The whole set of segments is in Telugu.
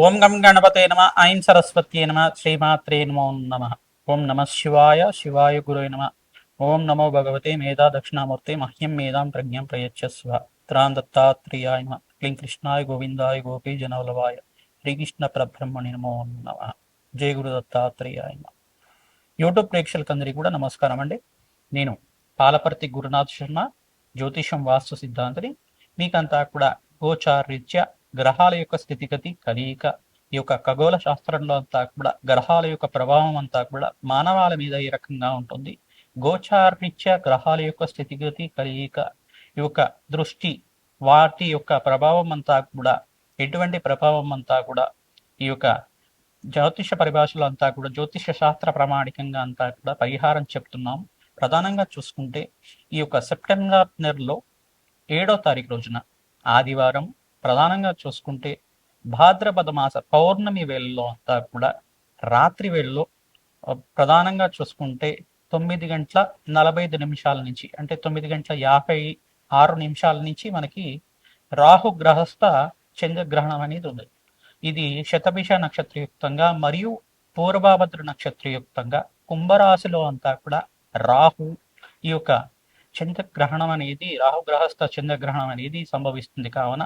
ఓం గం గణపతే నమ ఐం సరస్వత్యే నమ శ్రీమాత్రే నమో నమ. ఓం నమ శివాయ శివాయ గురువే నమ. ఓం నమో భగవతే మేధా దక్షిణామూర్తే మహ్యం మేధాం ప్రజ్ఞం ప్రయచ్చస్వ. త్రాం దత్తాత్రేయాయ నమ. క్లీం కృష్ణాయ గోవిందాయ గోపీ జనవల్లభాయ శ్రీకృష్ణ పరబ్రహ్మణి నమో నమ. జయ గురు దత్తాత్రేయాయ నమ. యూట్యూబ్ ప్రేక్షకులందరికీ కూడా నమస్కారం అండి. నేను పాలపర్తి గురునాథ్ శర్మ, జ్యోతిషం వాస్తు సిద్ధాంతిని. మీకంతా కూడా గోచారీత్యా గ్రహాల యొక్క స్థితిగతి కలయిక, ఈ యొక్క ఖగోళ శాస్త్రంలో అంతా కూడా గ్రహాల యొక్క ప్రభావం అంతా కూడా మానవాళి మీద ఈ రకంగా ఉంటుంది. గోచారీత్యా గ్రహాల యొక్క స్థితిగతి కలయిక, ఈ యొక్క దృష్టి, వాటి యొక్క ప్రభావం అంతా కూడా ఎటువంటి ప్రభావం అంతా కూడా ఈ యొక్క జ్యోతిష పరిభాషలో అంతా కూడా జ్యోతిష శాస్త్ర ప్రామాణికంగా అంతా కూడా పరిహారం చెప్తున్నాం. ప్రధానంగా చూసుకుంటే ఈ యొక్క సెప్టెంబర్ నెలలో 7వ తారీఖు రోజున ఆదివారం, ప్రధానంగా చూసుకుంటే భాద్రపద మాస పౌర్ణమి వేళల్లో అంతా కూడా రాత్రి వేళల్లో ప్రధానంగా చూసుకుంటే 9:45 నుంచి, అంటే 9:56 నుంచి మనకి రాహు గ్రహస్థ చంద్రగ్రహణం అనేది ఉంది. ఇది శతభిష నక్షత్రయుక్తంగా మరియు పూర్వభద్ర నక్షత్రయుక్తంగా కుంభరాశిలో అంతా కూడా రాహు ఈ యొక్క చంద్రగ్రహణం అనేది, రాహుగ్రహస్థ చంద్రగ్రహణం అనేది సంభవిస్తుంది. కావున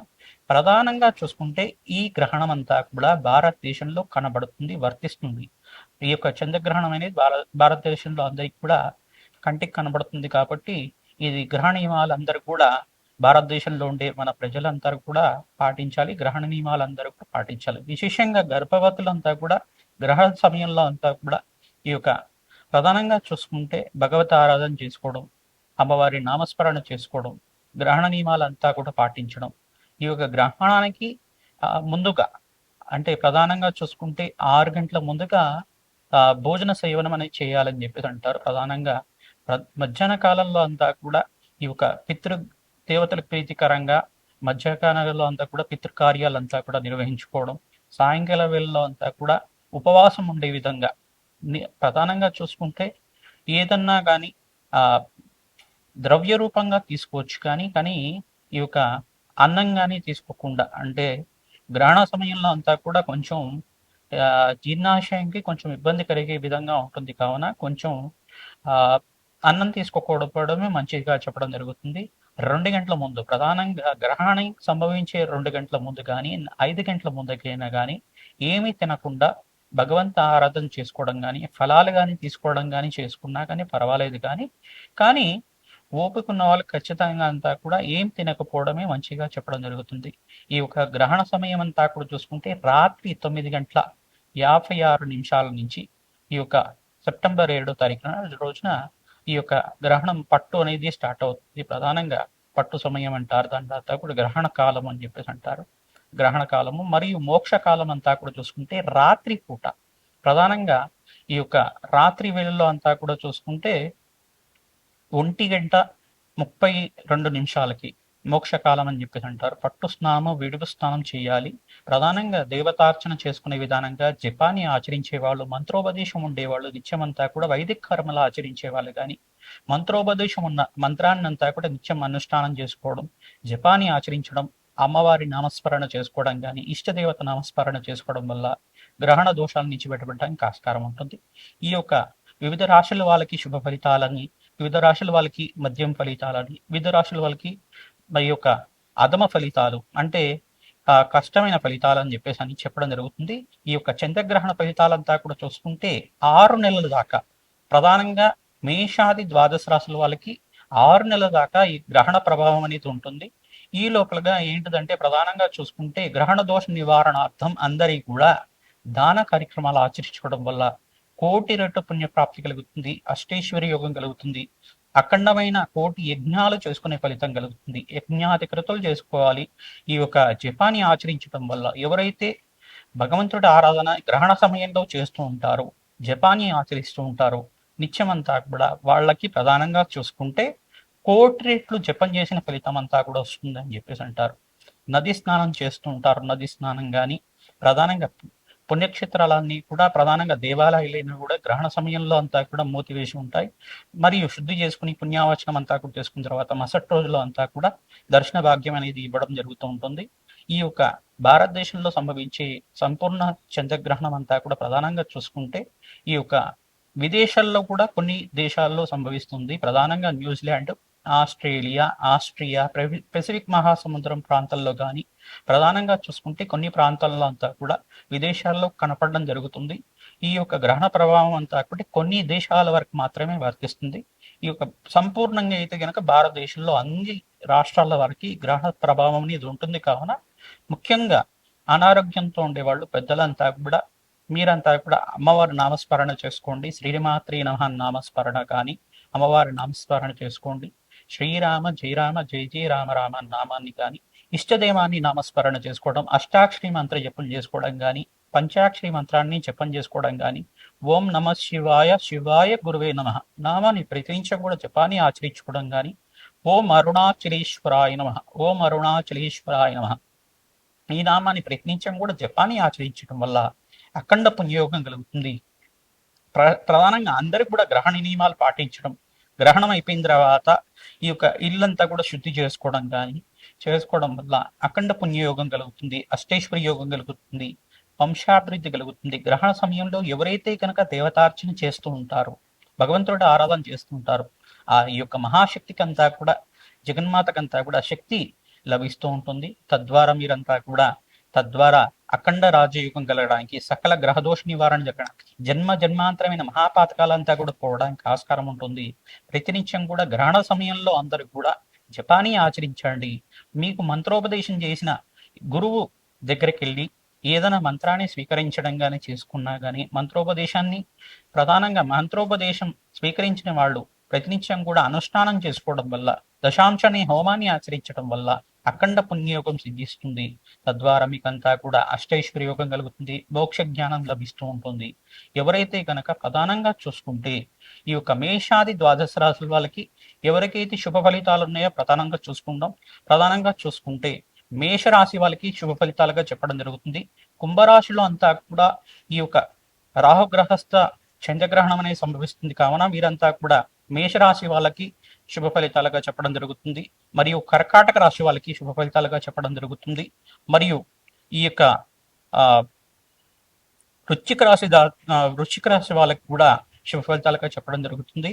ప్రధానంగా చూసుకుంటే ఈ గ్రహణం అంతా కూడా భారతదేశంలో కనబడుతుంది, వర్తిస్తుంది. ఈ యొక్క చంద్రగ్రహణం అనేది భారతదేశంలో అందరికి కూడా కంటికి కనబడుతుంది. కాబట్టి ఇది గ్రహణ నియమాలు అందరూ కూడా భారతదేశంలో ఉండే మన ప్రజలందరూ కూడా పాటించాలి. గ్రహణ నియమాలు అందరూ కూడా పాటించాలి. విశేషంగా గర్భవతులంతా కూడా గ్రహణ సమయంలో అంతా కూడా ఈ యొక్క ప్రధానంగా చూసుకుంటే భగవత ఆరాధన చేసుకోవడం, అమ్మవారి నామస్మరణ చేసుకోవడం, గ్రహణ నియమాలంతా కూడా పాటించడం. ఈ యొక్క గ్రహణానికి ముందుగా, అంటే ప్రధానంగా చూసుకుంటే 6 గంటల ముందుగా భోజన సేవనం అనేది చేయాలని చెప్పేసి అంటారు. ప్రధానంగా మధ్యాహ్న కాలంలో అంతా కూడా ఈ యొక్క దేవతలకు ప్రీతికరంగా మధ్యాహ్నాలలో అంతా కూడా పితృకార్యాలంతా కూడా నిర్వహించుకోవడం, సాయంకాల వేళల్లో అంతా కూడా ఉపవాసం ఉండే విధంగా ప్రధానంగా చూసుకుంటే ఏదన్నా కానీ ద్రవ్య రూపంగా తీసుకోవచ్చు. కానీ ఈ యొక్క అన్నం కానీ తీసుకోకుండా, అంటే గ్రహణ సమయంలో అంతా కూడా కొంచెం జీర్ణాశయంకి కొంచెం ఇబ్బంది కలిగే విధంగా ఉంటుంది. కావున కొంచెం అన్నం తీసుకోకపోవడమే మంచిగా చెప్పడం జరుగుతుంది. 2 గంటల ముందు, ప్రధానంగా గ్రహణం సంభవించే 2 గంటల ముందు కానీ 5 గంటల ముందుకైనా కానీ ఏమీ తినకుండా భగవంత ఆరాధన చేసుకోవడం కానీ, ఫలాలు కానీ తీసుకోవడం కానీ చేసుకున్నా కానీ పర్వాలేదు. కానీ ఓపిక ఉన్న వాళ్ళు ఖచ్చితంగా అంతా కూడా ఏం తినకపోవడమే మంచిగా చెప్పడం జరుగుతుంది. ఈ యొక్క గ్రహణ సమయం అంతా కూడా చూసుకుంటే రాత్రి 9:56 నుంచి ఈ యొక్క సెప్టెంబర్ 7వ తారీఖున రోజున ఈ యొక్క గ్రహణం పట్టు అనేది స్టార్ట్ అవుతుంది. ప్రధానంగా పట్టు సమయం అంటారు. దాని తర్వాత కూడా గ్రహణ కాలం అని చెప్పేసి అంటారు. గ్రహణ కాలము మరియు మోక్ష కాలం అంతా కూడా చూసుకుంటే రాత్రి పూట, ప్రధానంగా ఈ యొక్క రాత్రి వేళల్లో అంతా కూడా చూసుకుంటే 1:32 మోక్షకాలం అని చెప్పేసి అంటారు. పట్టు స్నానము, విడుపు స్నానం చేయాలి. ప్రధానంగా దేవతార్చన చేసుకునే విధానంగా జపాన్ని ఆచరించే వాళ్ళు, మంత్రోపదేశం ఉండేవాళ్ళు నిత్యమంతా కూడా వైదిక కర్మలు ఆచరించే వాళ్ళు కానీ, మంత్రోపదేశం ఉన్న మంత్రాన్ని అంతా కూడా నిత్యం అనుష్ఠానం చేసుకోవడం, జపాన్ని ఆచరించడం, అమ్మవారి నామస్మరణ చేసుకోవడం కానీ, ఇష్టదేవత నామస్మరణ చేసుకోవడం వల్ల గ్రహణ దోషాల నుంచి బయటపడడానికి ఆస్కారం ఉంటుంది. ఈ యొక్క వివిధ రాశుల వాళ్ళకి శుభ ఫలితాలని, వివిధ రాశుల వాళ్ళకి మద్యం ఫలితాలని, వివిధ రాశుల వాళ్ళకి మరి యొక్క అధమ ఫలితాలు, అంటే కష్టమైన ఫలితాలు అని చెప్పేసి అని చెప్పడం జరుగుతుంది. ఈ యొక్క చంద్రగ్రహణ ఫలితాలంతా కూడా చూసుకుంటే 6 నెలల దాకా, ప్రధానంగా మేషాది ద్వాదశ రాశుల వాళ్ళకి 6 నెలల దాకా ఈ గ్రహణ ప్రభావం అనేది ఉంటుంది. ఈ లోపలగా ఏంటిదంటే ప్రధానంగా చూసుకుంటే గ్రహణ దోష నివారణార్థం అందరి కూడా దాన కార్యక్రమాలు ఆచరించుకోవడం వల్ల కోటి రెట్టు పుణ్యప్రాప్తి కలుగుతుంది, అష్టేశ్వరి యోగం కలుగుతుంది, అఖండమైన కోటి యజ్ఞాలు చేసుకునే ఫలితం కలుగుతుంది. యజ్ఞాధికృతులు చేసుకోవాలి. ఈ యొక్క జపాన్ని ఆచరించడం వల్ల ఎవరైతే భగవంతుడి ఆరాధన గ్రహణ సమయంలో చేస్తూ ఉంటారో, జపాన్ని ఆచరిస్తూ ఉంటారో, నిత్యమంతా కూడా వాళ్ళకి ప్రధానంగా చూసుకుంటే కోటి రెట్లు జపం చేసిన ఫలితం అంతా కూడా వస్తుందని చెప్పేసి అంటారు. నది స్నానం చేస్తూ ఉంటారు. నది స్నానం కానీ, ప్రధానంగా పుణ్యక్షేత్రాలన్నీ కూడా ప్రధానంగా దేవాలయాలైనా కూడా గ్రహణ సమయంలో అంతా కూడా మూతివేసి ఉంటాయి. మరియు శుద్ధి చేసుకుని పుణ్యావచనం అంతా కూడా చేసుకున్న తర్వాత మరుసటి రోజులో అంతా కూడా దర్శన భాగ్యం అనేది ఇవ్వడం జరుగుతూ ఉంటుంది. ఈ యొక్క భారతదేశంలో సంభవించే సంపూర్ణ చంద్రగ్రహణం అంతా కూడా ప్రధానంగా చూసుకుంటే ఈ యొక్క విదేశాల్లో కూడా కొన్ని దేశాల్లో సంభవిస్తుంది. ప్రధానంగా న్యూజిలాండ్, ఆస్ట్రేలియా, ఆస్ట్రియా, పెసిఫిక్ మహాసముద్రం ప్రాంతాల్లో కానీ ప్రధానంగా చూసుకుంటే కొన్ని ప్రాంతాల్లో అంతా కూడా విదేశాల్లో కనపడడం జరుగుతుంది. ఈ యొక్క గ్రహణ ప్రభావం అంతా కూడా కొన్ని దేశాల వరకు మాత్రమే వర్తిస్తుంది. ఈ యొక్క సంపూర్ణంగా అయితే కనుక భారతదేశంలో అన్ని రాష్ట్రాల వరకు గ్రహణ ప్రభావం అనేది ఉంటుంది. కావున ముఖ్యంగా అనారోగ్యంతో ఉండేవాళ్ళు పెద్దలంతా కూడా మీరంతా కూడా అమ్మవారి నామస్మరణ చేసుకోండి. శ్రీమాత్రి నమః నామస్మరణ కానీ అమ్మవారి నామస్మరణ చేసుకోండి. శ్రీరామ జయ రామ జయ జయ రామ రామ నామాన్ని కానీ ఇష్టదేవాన్ని నామస్మరణ చేసుకోవడం, అష్టాక్షరి మంత్ర జపం చేసుకోవడం కానీ పంచాక్షరి మంత్రాన్ని జపం చేసుకోవడం కానీ ఓం నమ శివాయ శివాయ గురువే నమ నామాన్ని ప్రతినిత్యం కూడా జపాన్ని ఆచరించుకోవడం కానీ ఓం అరుణాచలేశ్వరాయ నమ ఓం అరుణాచలేశ్వరాయ నమ ఈ నామాన్ని ప్రతినిత్యం కూడా జపాన్ని ఆచరించడం వల్ల అఖండ పుణ్యయోగం కలుగుతుంది. ప్రధానంగా అందరికి కూడా గ్రహణ నియమాలు పాటించడం, గ్రహణం అయిపోయిన తర్వాత ఈ యొక్క ఇల్లంతా కూడా శుద్ధి చేసుకోవడం వల్ల అఖండ పుణ్యయోగం కలుగుతుంది, అష్టైశ్వర్య యోగం కలుగుతుంది, వంశాభివృద్ధి కలుగుతుంది. గ్రహణ సమయంలో ఎవరైతే కనుక దేవతార్చన చేస్తూ ఉంటారో, భగవంతుడి ఆరాధన చేస్తూ ఉంటారో ఆ యొక్క మహాశక్తికి అంతా కూడా జగన్మాతకంతా కూడా శక్తి లభిస్తూ ఉంటుంది. తద్వారా అఖండ రాజయోగం కలగడానికి, సకల గ్రహదోష నివారణ జరగడానికి, జన్మాంతరమైన మహాపాతకాలంతా కూడా పోవడానికి ఆస్కారం ఉంటుంది. ప్రతినిత్యం కూడా గ్రహణ సమయంలో అందరూ కూడా జపాన్ని ఆచరించండి. మీకు మంత్రోపదేశం చేసిన గురువు దగ్గరికి వెళ్ళి ఏదైనా మంత్రాన్ని స్వీకరించడం కానీ చేసుకున్నా కానీ మంత్రోపదేశం స్వీకరించిన వాళ్ళు ప్రతినిత్యం కూడా అనుష్ఠానం చేసుకోవడం వల్ల, దశాంశని హోమాన్ని ఆచరించడం వల్ల అఖండ పుణ్యయోగం సిద్ధిస్తుంది. తద్వారా మీకంతా కూడా అష్టైశ్వర్య యోగం కలుగుతుంది, మోక్ష జ్ఞానం లభిస్తూ ఉంటుంది. ఎవరైతే కనుక ప్రధానంగా చూసుకుంటే ఈ యొక్క మేషాది ద్వాదశ రాశుల వాళ్ళకి ఎవరికైతే శుభ ఫలితాలు ఉన్నాయో ప్రధానంగా చూసుకుంటే మేషరాశి వాళ్ళకి శుభ ఫలితాలుగా చెప్పడం జరుగుతుంది. కుంభరాశిలో అంతా కూడా ఈ యొక్క రాహుగ్రహస్థ చంద్రగ్రహణం అనేది సంభవిస్తుంది. కావున వీరంతా కూడా మేషరాశి వాళ్ళకి శుభ ఫలితాలుగా చెప్పడం జరుగుతుంది, మరియు కర్కాటక రాశి వాళ్ళకి శుభ ఫలితాలుగా చెప్పడం జరుగుతుంది, మరియు ఈ యొక్క వృశ్చిక రాశి వాళ్ళకి కూడా శుభ ఫలితాలుగా చెప్పడం జరుగుతుంది.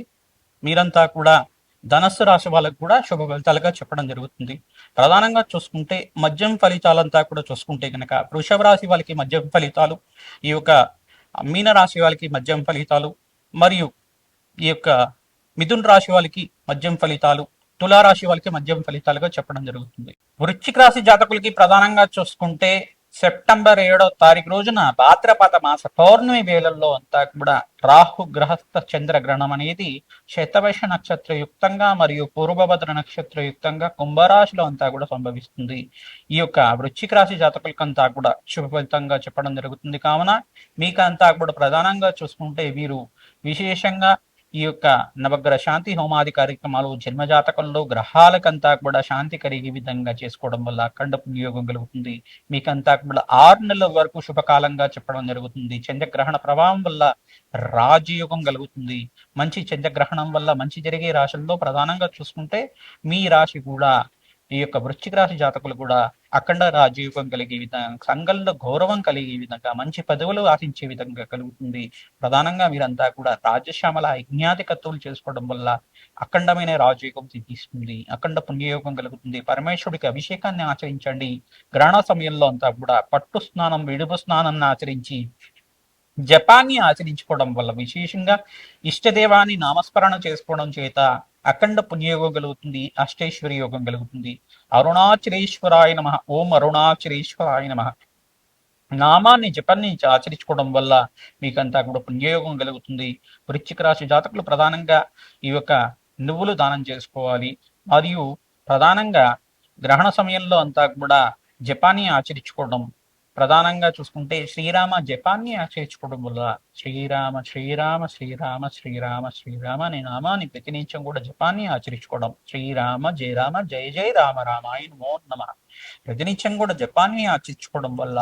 మీరంతా కూడా ధనస్సు రాశి వాళ్ళకు కూడా శుభ ఫలితాలుగా చెప్పడం జరుగుతుంది. ప్రధానంగా చూసుకుంటే మద్యం ఫలితాలంతా కూడా చూసుకుంటే కనుక వృషభ రాశి వాళ్ళకి మద్యం ఫలితాలు, ఈ యొక్క మీన రాశి వాళ్ళకి మద్యం ఫలితాలు, మరియు ఈ యొక్క మిథున్ రాశి వాళ్ళకి మద్యం ఫలితాలు, తులారాశి వాళ్ళకి మద్యం ఫలితాలుగా చెప్పడం జరుగుతుంది. వృశ్చిక రాశి జాతకులకి ప్రధానంగా చూసుకుంటే సెప్టెంబర్ 7వ తారీఖు రోజున భాద్రపద మాస పౌర్ణమి వేళల్లో అంతా కూడా రాహు గ్రహస్థ చంద్రగ్రహణం అనేది శతభిష నక్షత్ర యుక్తంగా మరియు పూర్వభద్ర నక్షత్ర యుక్తంగా కుంభరాశిలో అంతా కూడా సంభవిస్తుంది. ఈ యొక్క వృశ్చిక రాశి జాతకులకంతా కూడా శుభ ఫలితంగా చెప్పడం జరుగుతుంది. కావున మీకంతా కూడా ప్రధానంగా చూసుకుంటే వీరు విశేషంగా ఈ యొక్క నవగ్రహ శాంతి హోమాది కార్యక్రమాలు జన్మజాతకంలో గ్రహాలకంతా కూడా శాంతి కలిగే విధంగా చేసుకోవడం వల్ల అఖండ పుణ్యయోగం కలుగుతుంది. మీకంతా కూడా 6 నెలల వరకు శుభకాలంగా చెప్పడం జరుగుతుంది. చంద్రగ్రహణ ప్రభావం వల్ల రాజయోగం కలుగుతుంది. మంచి చంద్రగ్రహణం వల్ల మంచి జరిగే రాశుల్లో ప్రధానంగా చూసుకుంటే మీ రాశి కూడా, ఈ యొక్క వృశ్చిక రాశి జాతకులు కూడా అఖండ రాజయోగం కలిగే విధంగా, సంఘంలో గౌరవం కలిగే విధంగా, మంచి పదవులు ఆశించే విధంగా కలుగుతుంది. ప్రధానంగా మీరంతా కూడా రాజశ్యామల యజ్ఞాధికత్తులు చేసుకోవడం వల్ల అఖండమైన రాజయోగం సిద్ధిస్తుంది, అఖండ పుణ్యయోగం కలుగుతుంది. పరమేశ్వరుడికి అభిషేకాన్ని ఆచరించండి. గ్రహణ సమయంలో అంతా కూడా పట్టు స్నానం, విడుపు స్నానాన్ని ఆచరించి జపాన్ని ఆచరించుకోవడం వల్ల, విశేషంగా ఇష్టదేవాన్ని నామస్మరణ చేసుకోవడం చేత అఖండ పుణ్యయోగం కలుగుతుంది, అష్టైశ్వర్య యోగం కలుగుతుంది. అరుణాచలేశ్వరాయ నమ ఓం అరుణాచలేశ్వరాయ నమ నామాన్ని జపాన్ని ఆచరించుకోవడం వల్ల మీకంతా కూడా పుణ్యయోగం కలుగుతుంది. వృశ్చిక రాశి జాతకులు ప్రధానంగా ఈ యొక్క నువ్వులు దానం చేసుకోవాలి, మరియు ప్రధానంగా గ్రహణ సమయంలో అంతా కూడా జపాన్ని ఆచరించుకోవడం, ప్రధానంగా చూసుకుంటే శ్రీరామ జపాన్ని ఆచరించుకోవడం వల్ల శ్రీరామ శ్రీరామ శ్రీరామ శ్రీరామ శ్రీరామ అనే నామాన్ని ప్రతినిత్యం కూడా జపాన్ని ఆచరించుకోవడం, శ్రీరామ జయ రామ జయ జయ రామ రామాయ నమో నమః ప్రతినిత్యం కూడా జపాన్ని ఆచరించుకోవడం వల్ల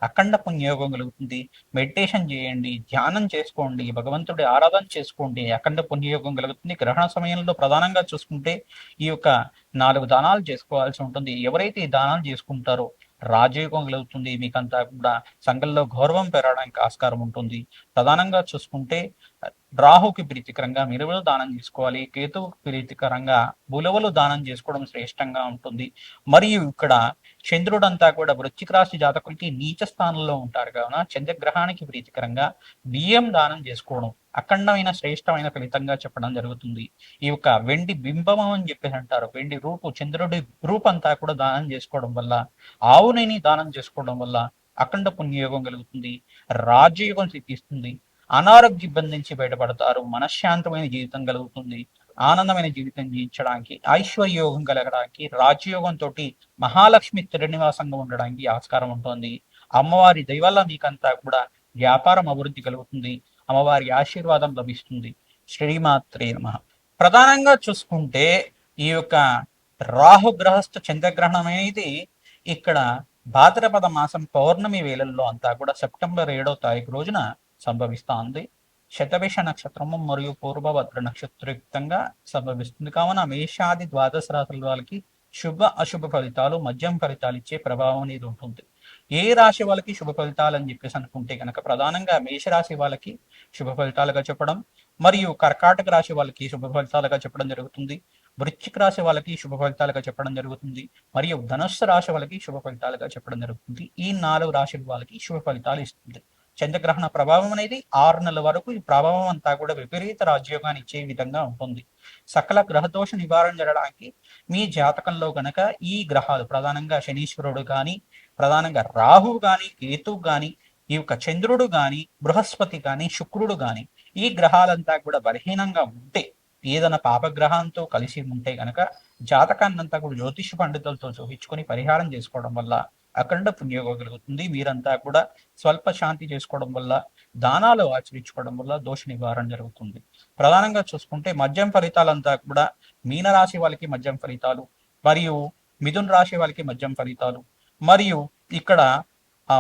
అఖండ పుణ్యయోగం కలుగుతుంది. మెడిటేషన్ చేయండి, ధ్యానం చేసుకోండి, భగవంతుడి ఆరాధన చేసుకోండి, అఖండ పుణ్యయోగం కలుగుతుంది. గ్రహణ సమయంలో ప్రధానంగా చూసుకుంటే ఈ యొక్క 4 దానాలు చేసుకోవాల్సి ఉంటుంది. ఎవరైతే ఈ దానాలు చేసుకుంటారో రాజయోగం కలుగుతుంది. మీకంతా కూడా సంఘంలో గౌరవం పెరగడానికి ఆస్కారం ఉంటుంది. ప్రధానంగా చూసుకుంటే రాహుకి ప్రీతికరంగా మినువులు దానం చేసుకోవాలి. కేతువుకి ప్రీతికరంగా ఉలవలు దానం చేసుకోవడం శ్రేష్టంగా ఉంటుంది. మరియు ఇక్కడ చంద్రుడంతా కూడా వృశ్చిక రాశి జాతకులకి నీచ స్థానంలో ఉంటారు కావున చంద్రగ్రహానికి ప్రీతికరంగా బియ్యం దానం చేసుకోవడం అఖండమైన శ్రేష్టమైన ఫలితంగా చెప్పడం జరుగుతుంది. ఈ యొక్క వెండి బింబము అని చెప్పేసి అంటారు. వెండి రూపు చంద్రుడి రూపంతా కూడా దానం చేసుకోవడం వల్ల, ఆవునేని దానం చేసుకోవడం వల్ల అఖండ పుణ్యయోగం కలుగుతుంది. రాజయోగం సిద్ధిస్తుంది. అనారోగ్య ఇబ్బంది నుంచి బయటపడతారు. మనశ్శాంతమైన జీవితం కలుగుతుంది. ఆనందమైన జీవితం జీవించడానికి, ఐశ్వర్యోగం కలగడానికి, రాజయోగంతో మహాలక్ష్మి శ్రీనివాసంగా ఉండడానికి ఆస్కారం ఉంటుంది. అమ్మవారి దయవల్ల మీకంతా కూడా వ్యాపారం అభివృద్ధి కలుగుతుంది. అమ్మవారి ఆశీర్వాదం లభిస్తుంది. శ్రీమాత్రే నమః. ప్రధానంగా చూసుకుంటే ఈ యొక్క రాహుగ్రహస్థ చంద్రగ్రహణం అనేది ఇక్కడ భాద్రపద మాసం పౌర్ణమి వేళల్లో అంతా కూడా సెప్టెంబర్ 7వ తారీఖు రోజున సంభవిస్తోంది. శతభిష నక్షత్రము మరియు పూర్వభద్ర నక్షత్రయుక్తంగా సంభవిస్తుంది. కావున మేషాది ద్వాదశ రాశుల వాళ్ళకి శుభ అశుభ ఫలితాలు, మధ్యం ఫలితాలు ఇచ్చే ప్రభావం అనేది ఉంటుంది. ఏ రాశి వాళ్ళకి శుభ ఫలితాలు అని చెప్పేసి అనుకుంటే కనుక ప్రధానంగా మేషరాశి వాళ్ళకి శుభ ఫలితాలుగా చెప్పడం, మరియు కర్కాటక రాశి వాళ్ళకి శుభ ఫలితాలుగా చెప్పడం జరుగుతుంది. వృశ్చిక రాశి వాళ్ళకి శుభ ఫలితాలుగా చెప్పడం జరుగుతుంది. మరియు ధనుస్సు రాశి వాళ్ళకి శుభ ఫలితాలుగా చెప్పడం జరుగుతుంది. ఈ 4 రాశుల వాళ్ళకి శుభ ఫలితాలు ఇస్తుంది. చంద్రగ్రహణ ప్రభావం అనేది 6 నెలల వరకు ఈ ప్రభావం అంతా కూడా విపరీత రాజయోగాన్ని ఇచ్చే విధంగా ఉంటుంది. సకల గ్రహదోష నివారణ జరగడానికి మీ జాతకంలో గనక ఈ గ్రహాలు ప్రధానంగా శనీశ్వరుడు కానీ, ప్రధానంగా రాహు కానీ, కేతు కానీ, ఈ యొక్క చంద్రుడు కానీ, బృహస్పతి కానీ, శుక్రుడు కానీ ఈ గ్రహాలంతా కూడా బలహీనంగా ఉంటే, ఏదైనా పాపగ్రహంతో కలిసి ఉంటే గనక జాతకాన్నంతా కూడా జ్యోతిష పండితులతో చూపించుకొని పరిహారం చేసుకోవడం వల్ల అఖండ పుణ్యోగం కలుగుతుంది. మీరంతా కూడా స్వల్ప శాంతి చేసుకోవడం వల్ల, దానాలు ఆచరించుకోవడం వల్ల దోష నివారణ జరుగుతుంది. ప్రధానంగా చూసుకుంటే మద్యం ఫలితాలంతా కూడా మీనరాశి వాళ్ళకి మద్యం ఫలితాలు, మరియు మిథున రాశి వాళ్ళకి మద్యం ఫలితాలు, మరియు ఇక్కడ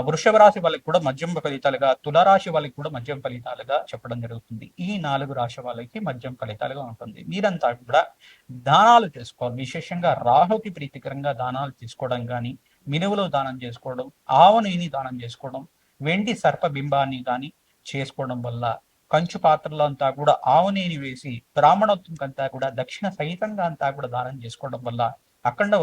వృషభ రాశి వాళ్ళకి కూడా మద్యం ఫలితాలుగా, తులారాశి వాళ్ళకి కూడా మద్యం ఫలితాలుగా చెప్పడం జరుగుతుంది. ఈ 4 రాశి వాళ్ళకి మద్యం ఫలితాలుగా ఉంటుంది. మీరంతా కూడా దానాలు చేసుకోవాలి. విశేషంగా రాహుకి ప్రీతికరంగా దానాలు తీసుకోవడం కానీ, మినువులు దానం చేసుకోవడం, ఆవు నెయ్యిని దానం చేసుకోవడం, వెండి సర్ప బింబాన్ని కానీ చేసుకోవడం వల్ల, కంచు పాత్రలో అంతా కూడా ఆవు నెయ్యిని వేసి బ్రాహ్మణోత్వం అంతా కూడా దక్షిణ సహితంగా అంతా కూడా దానం చేసుకోవడం వల్ల అఖండ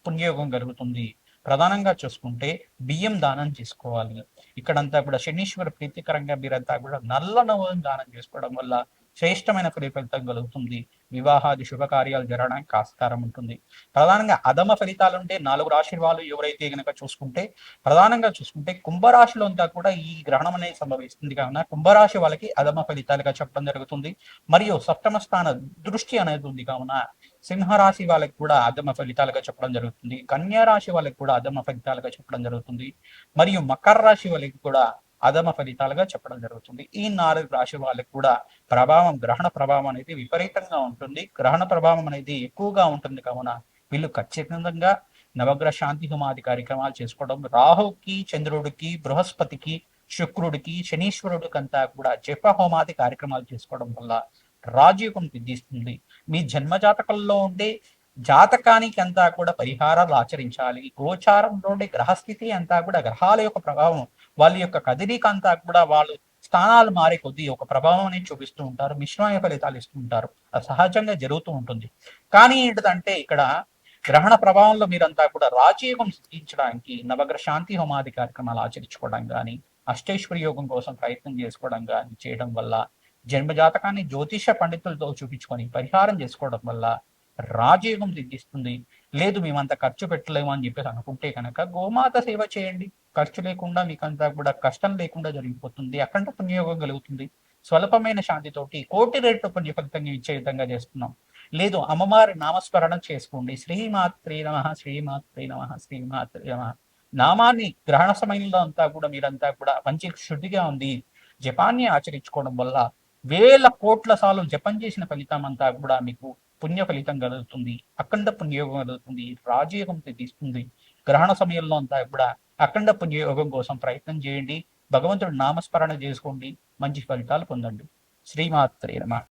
పుణ్యయోగం కలుగుతుంది. ప్రధానంగా చూసుకుంటే బియ్యం దానం చేసుకోవాలి. ఇక్కడంతా కూడా శనీశ్వర ప్రీతికరంగా మీరంతా కూడా నల్ల నువ్వులను దానం చేసుకోవడం వల్ల శ్రేష్టమైన ఫలితం కలుగుతుంది. వివాహాది శుభకార్యాలు జరగడానికి ఆస్కారం ఉంటుంది. ప్రధానంగా అధమ ఫలితాలు ఉంటే 4 రాశి వాళ్ళు ఎవరైతే గనక చూసుకుంటే, ప్రధానంగా చూసుకుంటే కుంభరాశిలో అంతా కూడా ఈ గ్రహణం అనేది సంభవిస్తుంది. కావున కుంభరాశి వాళ్ళకి అధమ ఫలితాలుగా చెప్పడం జరుగుతుంది. మరియు సప్తమ స్థాన దృష్టి అనేది ఉంది కావున సింహరాశి వాళ్ళకి కూడా అధమ ఫలితాలుగా చెప్పడం జరుగుతుంది. కన్యా రాశి వాళ్ళకి కూడా అధమ ఫలితాలుగా చెప్పడం జరుగుతుంది. మరియు మకర రాశి వాళ్ళకి కూడా అధమ ఫలితాలుగా చెప్పడం జరుగుతుంది. ఈ 4 రాశి వాళ్ళకి కూడా గ్రహణ ప్రభావం అనేది విపరీతంగా ఉంటుంది. గ్రహణ ప్రభావం అనేది ఎక్కువగా ఉంటుంది కావున వీళ్ళు ఖచ్చితంగా నవగ్రహ శాంతి హోమాది కార్యక్రమాలు చేసుకోవడం, రాహుకి, చంద్రుడికి, బృహస్పతికి, శుక్రుడికి, శనీశ్వరుడికి అంతా కూడా జప హోమాది కార్యక్రమాలు చేసుకోవడం వల్ల రాజయోగం సిద్ధిస్తుంది. మీ జన్మజాతకంలో ఉండే జాతకానికి అంతా కూడా పరిహారాలు ఆచరించాలి. గోచారంలోని గ్రహస్థితి అంతా కూడా గ్రహాల యొక్క ప్రభావం, వాళ్ళ యొక్క కదలిక అంతా కూడా వాళ్ళు స్థానాలు మారే కొద్దీ ఒక ప్రభావం అనేది చూపిస్తూ ఉంటారు. మిశ్రమైన ఫలితాలు ఇస్తూ ఉంటారు. అది సహజంగా జరుగుతూ ఉంటుంది. కానీ ఏంటంటే ఇక్కడ గ్రహణ ప్రభావంలో మీరంతా కూడా రాజయోగం సిద్ధించడానికి నవగ్రహ శాంతి హోమాది కార్యక్రమాలు ఆచరించుకోవడం కానీ, అష్టైశ్వర్య యోగం కోసం ప్రయత్నం చేసుకోవడం కానీ చేయడం వల్ల, జన్మజాతకాన్ని జ్యోతిష పండితులతో చూపించుకొని పరిహారం చేసుకోవడం వల్ల రాజయోగం సిద్ధిస్తుంది. లేదు మేమంత ఖర్చు పెట్టలేము అని చెప్పేసి అనుకుంటే కనుక గోమాత సేవ చేయండి. ఖర్చు లేకుండా మీకంతా కూడా కష్టం లేకుండా జరిగిపోతుంది. అఖండ పుణ్యయోగం కలుగుతుంది. స్వల్పమైన శాంతితోటి కోటి రెట్లు పుణ్య ఫలితంగా ఇచ్చే విధంగా చేస్తున్నాం. లేదు అమ్మవారి నామస్మరణ చేసుకోండి. శ్రీమాత్రే నమః, శ్రీమాత్రే నమః, శ్రీమాత్రే నమః నామాన్ని గ్రహణ సమయంలో అంతా కూడా మీరంతా కూడా మంచి శుద్ధిగా ఉంది జపాన్ని ఆచరించుకోవడం వల్ల వేల కోట్ల సార్లు జపం చేసిన ఫలితం అంతా కూడా మీకు పుణ్య ఫలితం కలుగుతుంది. అఖండ పుణ్యయోగం కలుగుతుంది. రాజయోగం తీస్తుంది. గ్రహణ సమయంలో అంతా కూడా అఖండ పుణ్యయోగం కోసం ప్రయత్నం చేయండి. భగవంతుడు నామస్మరణ చేసుకోండి. మంచి ఫలితాలు పొందండి. శ్రీమాత్రే నమః.